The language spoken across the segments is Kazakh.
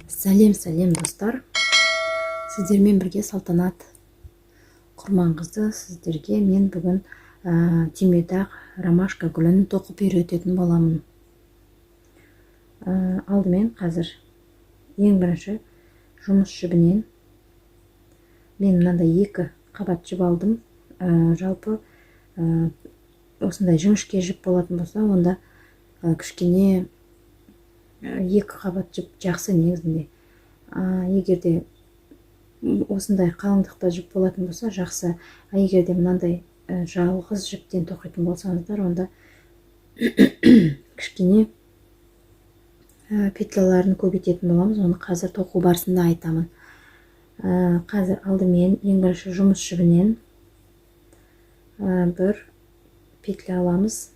Сәлем достар, сіздермен бірге Салтанат Құрманқызы сіздерге мен бүгін түйметақ ромашка гүлін тоқып үйрететін боламын. Алдымен қазір ең бірінші жұмыс жібінен мен мынандай 2 қабат жіп алдым. Жалпы осындай жіңішке жіп болатын болса, онда кішкене 2 қабат жіп жақсы негізінде. Егерде осындай қалыңдықта жіп болатын болса жақсы. Егерде мынандай жалғыз жіптен тоқитын болсаңыздар, онда кішкене петляларын көбейтетін боламыз. Оны қазір тоқу барысында айтамын. Қазір алдымен ең бірінші жұмыс жібінен бір петля аламыз.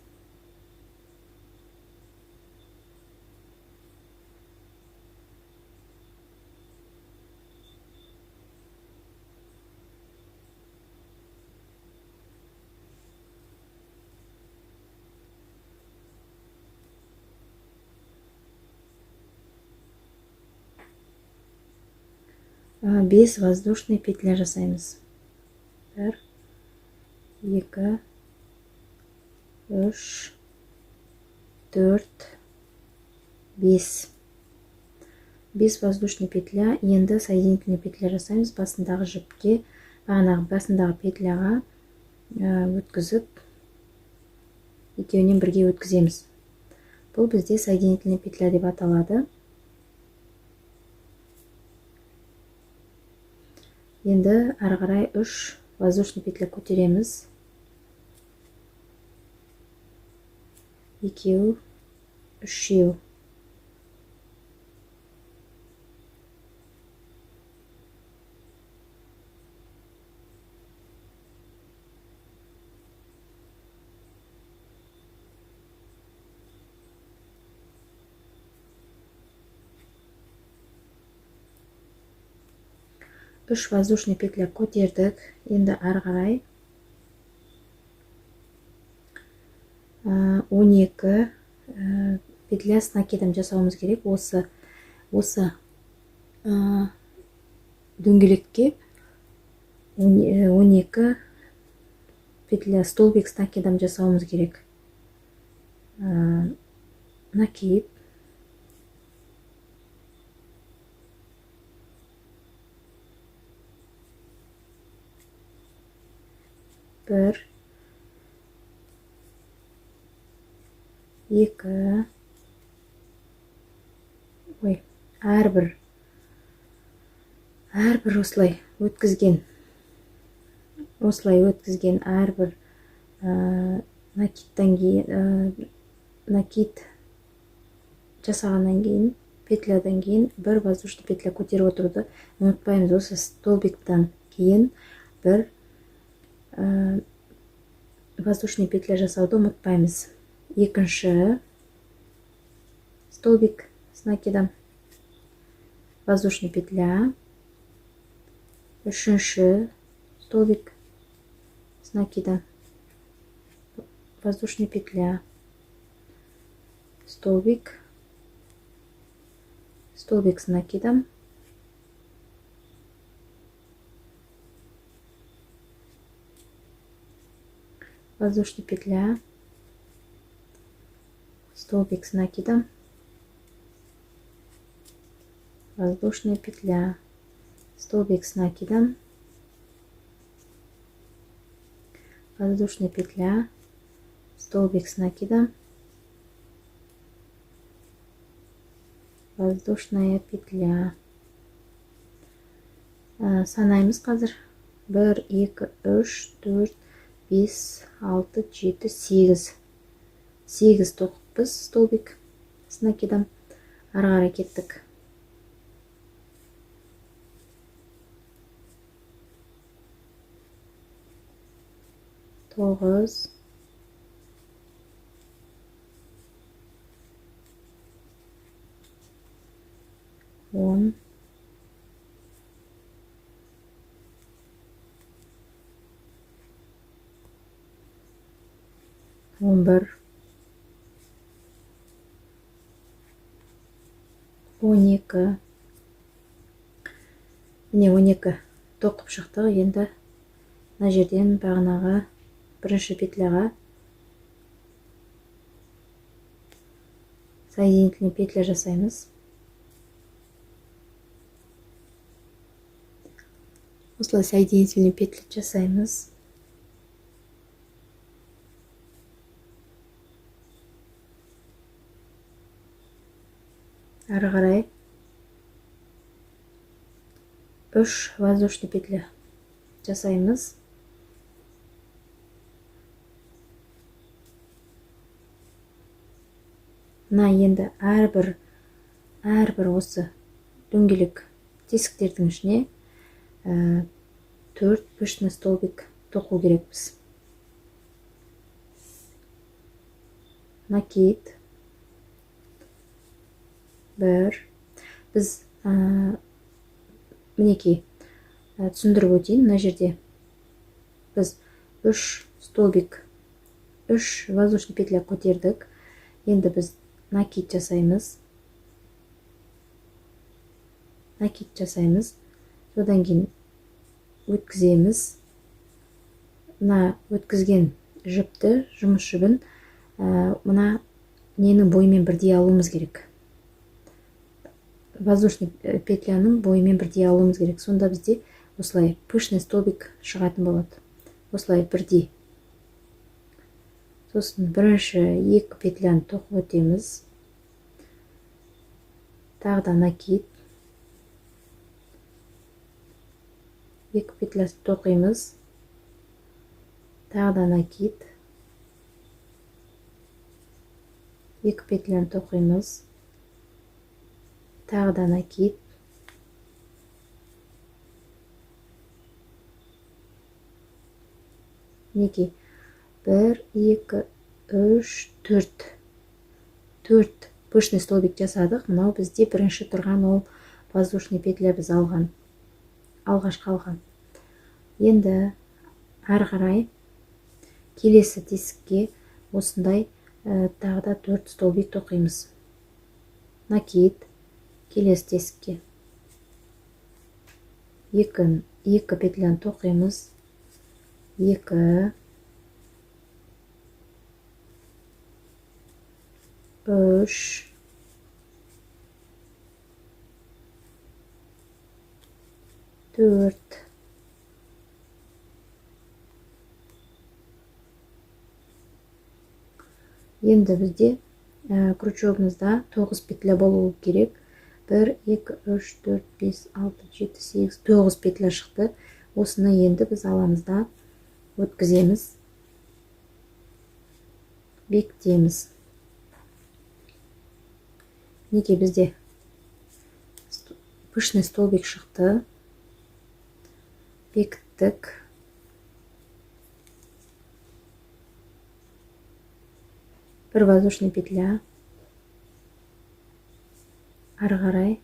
Бес воздушный петля жасаймыз. 1, 2, 3, 4, 5. 5 воздушный петля. Енді соединительный петля жасаймыз. Басындағы жіпке, басындағы петляға өткізіп, екеуінен бірге өткіземіз. Бұл бізде соединительный петля деп аталады. Енді ары қарай 3 воздушный петля көтереміз. 2, 3. Үш воздушный петля көтердік. Енді ары қарай 12 петля с накидом жасауымыз керек. Осы дөңгелекке 12 петля столбик с накидом жасауымыз керек. Накид, бір, 2, әрбір осылай өткізген әрбір накидтан кейін, накид жасағаннан кейін, петлядан кейін бір воздушный петля көтеріп отыруды ұмытпаймыз. Осы столбиктан кейін бір воздушный петля жасауды ұмытпаймыз. Екінші столбик с накидом, воздушный петля. Үшінші столбик с накидом, воздушный петля, столбик с накидом, воздушный петля, столбик с накидом, воздушная петля, столбик с накидом, воздушная петля, столбик с накидом, воздушная петля. Санаймыз қазір. 1, 2, 3, 4, 5, 6, 7, 8. 8 тоқыппыз столбик с накидом. Ары қарай кеттік. 9, 10, 11, 12, міне 12 тоқып шықтық. Енді мына жерден бағанағы бірінші петляға соединительный петля жасаймыз. Осылай соединительный петля жасаймыз. Ары қарай 3 воздушный петля жасаймыз. Мына енді әрбір осы дөңгелек тесіктердің ішіне 4 пышный столбик тоқу керекпіз. Накид 1. Біз мінекей түсіндіріп өтейін. Мына жерде біз 3 столбик, 3 воздушный петля көтердік. Енді біз накид жасаймыз. Содан кейін өткіземіз. Мына өткізген жіпті, жұмыс жібін мына ненің бойымен бірдей алуымыз керек. Воздушный петляның бойымен бірдей алуымыз керек. Сонда бізде осылай пышный столбик шығатын болады. Осылай бірдей. Сосын бірінші 2 петляны тоқып өтеміз. Тағы да накид. 2 петлясын тоқимыз. Тағы да накид. 2 петляны тоқимыз. Тағы да накид. Мінекей 1, 2, 3, 4 пышный столбик жасадық. Мынау бізде бірінші тұрған ол воздушный петля біз алғашқы алған. Енді ары қарай келесі тесікке осындай тағы да 4 столбик тоқимыз. Накид келесі тесікке 2 петляны тоқимыз. 2, 3, 4, енді бізде крючогымызда 9 петля болуы керек. 1, 2, 3, 4, 5, 6, 7, 8, 9 петля шықты. Осыны енді біз аламыз да өткіземіз. Бекітеміз. Неге бізде пышный столбик шықты. Бекіттік. Бір воздушный петля. Ары қарай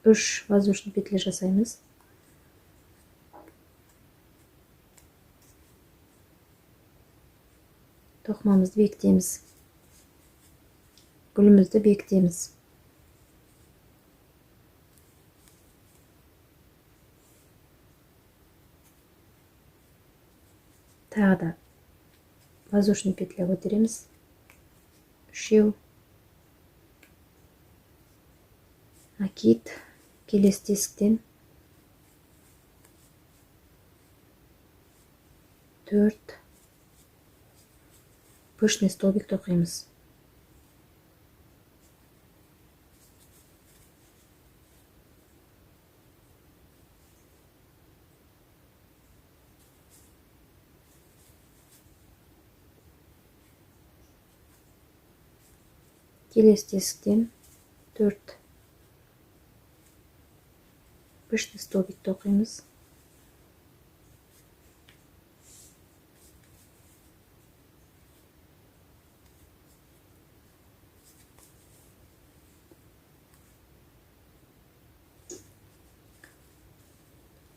3 воздушный петля жасаймыз. Тоқымамызды бекітеміз. Гүлімізді бекітеміз. Тағы да воздушный петля көтереміз. 3. Накид келесі тесіктен 4 пышный столбик тоқимыз. Келесі тесіктен 4 пышный столбик тоқимыз.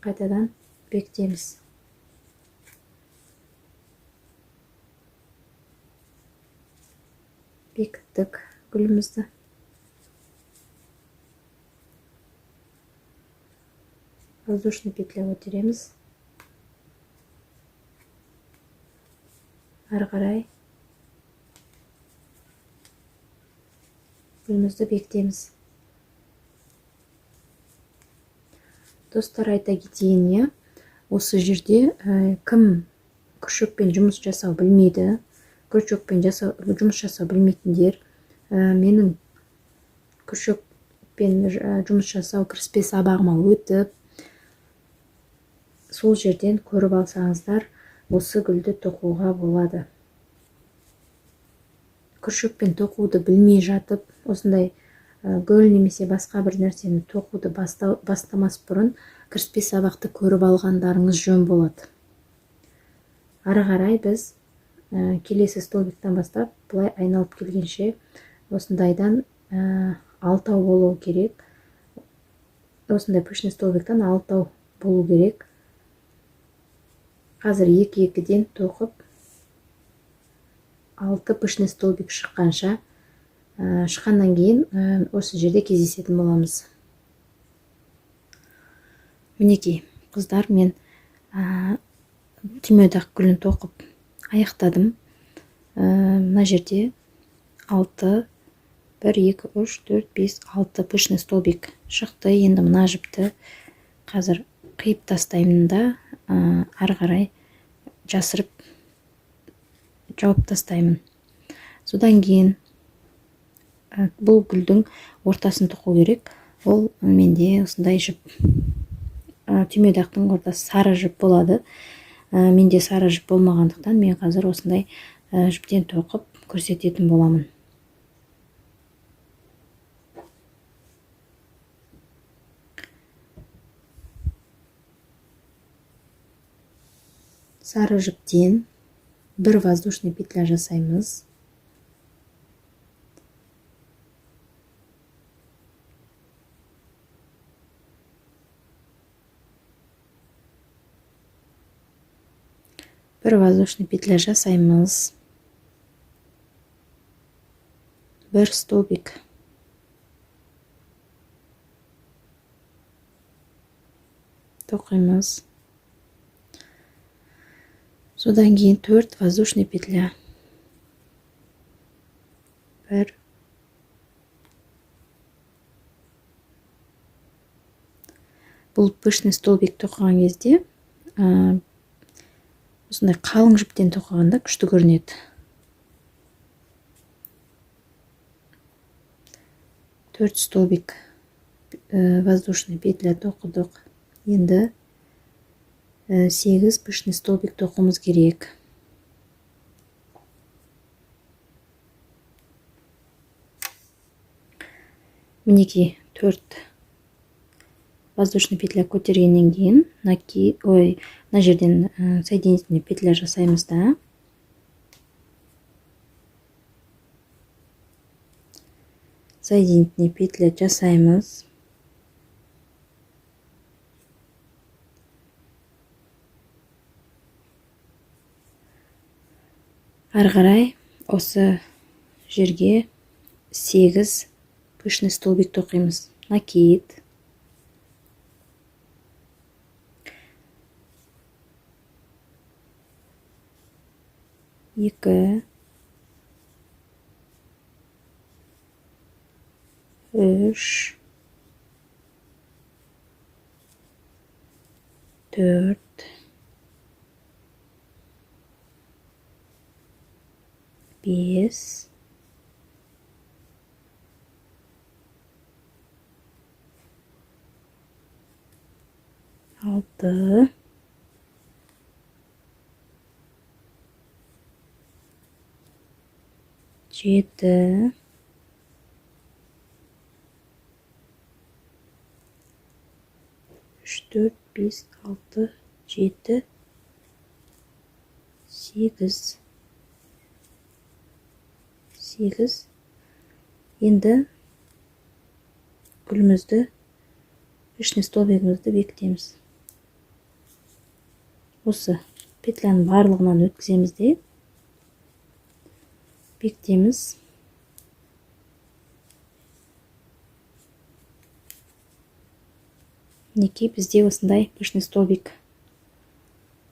Қайтадан бекітеміз. Бекіттік. гүлімізді. Воздушный петля көтереміз. Ары қарай гүлімізді бекітеміз. Достар, айта кетейін, осы жерде кім күршекпен жұмыс жасау білмейді, күршекпен жұмыс жасау білмейтіндер, менің күршекпен жұмыс жасау кіріспе сабағыма өтіп, сол жерден көріп алсаңыздар, осы гүлді тоқуға болады. Күршекпен тоқуды білмей жатып, осындай гүл немесе басқа бір нәрсені тоқуды бастамас бұрын кіріспе сабақты көріп алғандарыңыз жөн болады. Ары қарай біз келесі столбиктан бастап бұлай айналып келгенше осындайдан 6 болу керек. Осындай пышный столбиктан 6 болу керек. Қазір 2-2-ден тоқып 6 пышный столбик шыққанша, шыққаннан кейін осы жерде кездесетін боламыз. Мінекей, қыздар, мен түймедақ гүлін тоқып аяқтадым. Мына жерде 6, 1, 2, 3, 4, 5, 6 пышный столбик шықты. Енді мына жіпті қазір қиып тастаймын да, ары қарай жасырып жауып тастаймын. Содан кейін бұл гүлдің ортасын тоқу керек. Ол менде осындай жіп, түймедақтың ортасы сары жіп болады. Менде сары жіп болмағандықтан мен қазір осындай жіптен тоқып көрсететін боламын. Сары жіптен бір воздушный петля жасаймыз. Бір воздушный петля жасаймыз. Бір столбик. Тоқимыз. Содан кейін 4 воздушный петля. 1. Бұл пышный столбик тоқыған кезде, осындай қалың жіптен тоқығанда күшті көрінеді. 4 столбик воздушный петля тоқыдық. Енді 8 пышный столбик тоқуымыз керек. Мінекей 4 воздушный петля көтергеннен кейін мына жерден соединительный петля жасаймыз да. Соединительный петля жасаймыз. Ары қарай осы жерге 8 пышный столбик тоқимыз. Накид. Екі. 3. 4. 5. 6. 7. 3, 4, 5, 6, 7, 8. 8. Енді гүлімізді, пышный столбигімізді бекітеміз. Осы петляның барлығынан өткіземіз де бекітеміз. Мінекей бізде осындай пышный столбик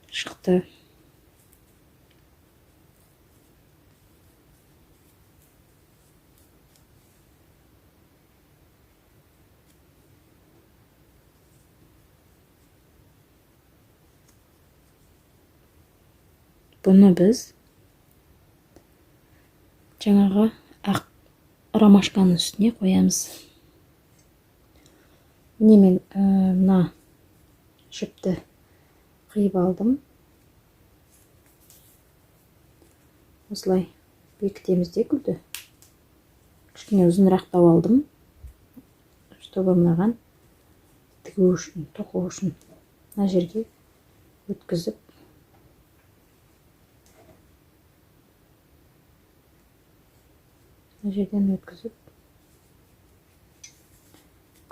шықты. Бұны біз жаңағы ақ ромашканың үстіне қоямыз. Міне мен мына жіпті қиып алдым. Осылай бекітеміз де гүлді. Кішкене ұзынырақтау алдым, чтобы мынаған тігу үшін, тоқу үшін мына жерге өткізіп, мына жерден өткізіп,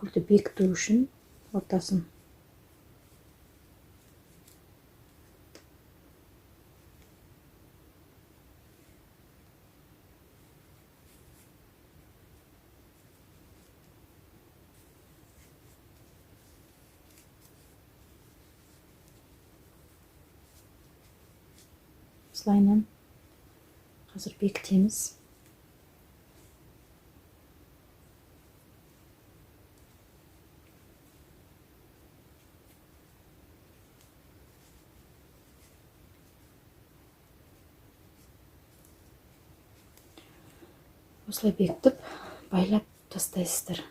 гүлді бекіту үшін ортасын. Осылайынан қазір бекітеміз. Осылай бекітіп, байлап тастайсыздар.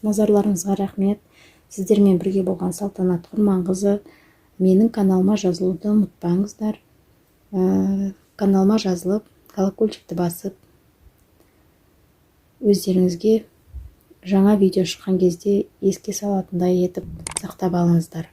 Назарларыңызға рахмет. Сіздермен бірге болған Салтанат Құрманқызы. Менің каналыма жазылуды ұмытпаңыздар. Каналыма жазылып, колокольчикті басып, өздеріңізге жаңа видео шыққан кезде еске салатындай етіп сақтап алыңыздар.